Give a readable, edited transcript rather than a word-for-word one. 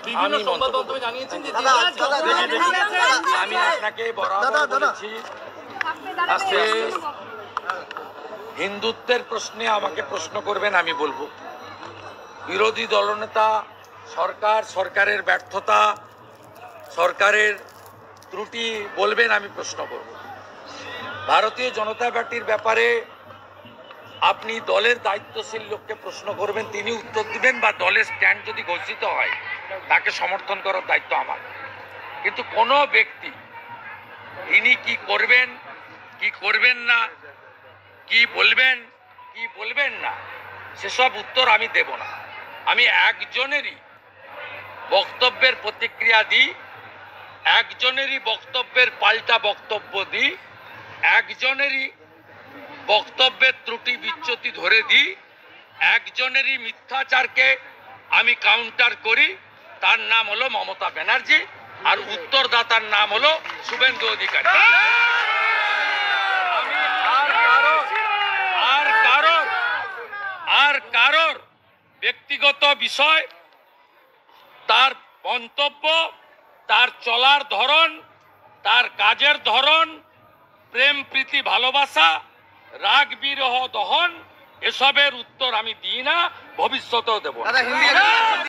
বিভিন্ন সংবাদ মাধ্যমে জানিয়েছেন যে আমি আপনাকে বরাবর বলেছি আজকে হিন্দুত্বের প্রশ্নে আমাকে প্রশ্ন করবেন, আমি বলবো। বিরোধী দলনেতা সরকারের ব্যর্থতা, সরকারের ত্রুটি বলবেন, আমি প্রশ্ন করব। ভারতীয় জনতা পার্টির ব্যাপারে আপনি দলের দায়িত্বশীল লোককে প্রশ্ন করবেন, তিনি উত্তর দিবেন, বা দলের স্ট্যান্ড যদি ঘোষিত হয় তাকে সমর্থন করার দায়িত্ব আমার। কিন্তু কোনো ব্যক্তি তিনি কি করবেন, কি করবেন না, কি বলবেন, কি বলবেন না, সেসব উত্তর আমি দেব না। আমি একজনেরই বক্তব্যের প্রতিক্রিয়া দিই, একজনেরই বক্তব্যের পাল্টা বক্তব্য দিই, একজনেরই বক্তব্যের ত্রুটি বিচ্যুতি ধরে দিই, একজনেরই মিথ্যাচারকে আমি কাউন্টার করি। তার নাম হলো মমতা ব্যানার্জি, আর উত্তরদাতার নাম হলো শুভেন্দু অধিকারী। আর কারোর ব্যক্তিগত বিষয়, তার মন্তব্য, তার চলার ধরন, তার কাজের ধরন, প্রেম প্রীতি ভালোবাসা, রাগ বিরহ দহন, এসবের উত্তর আমি দিই না, ভবিষ্যতেও দেব না।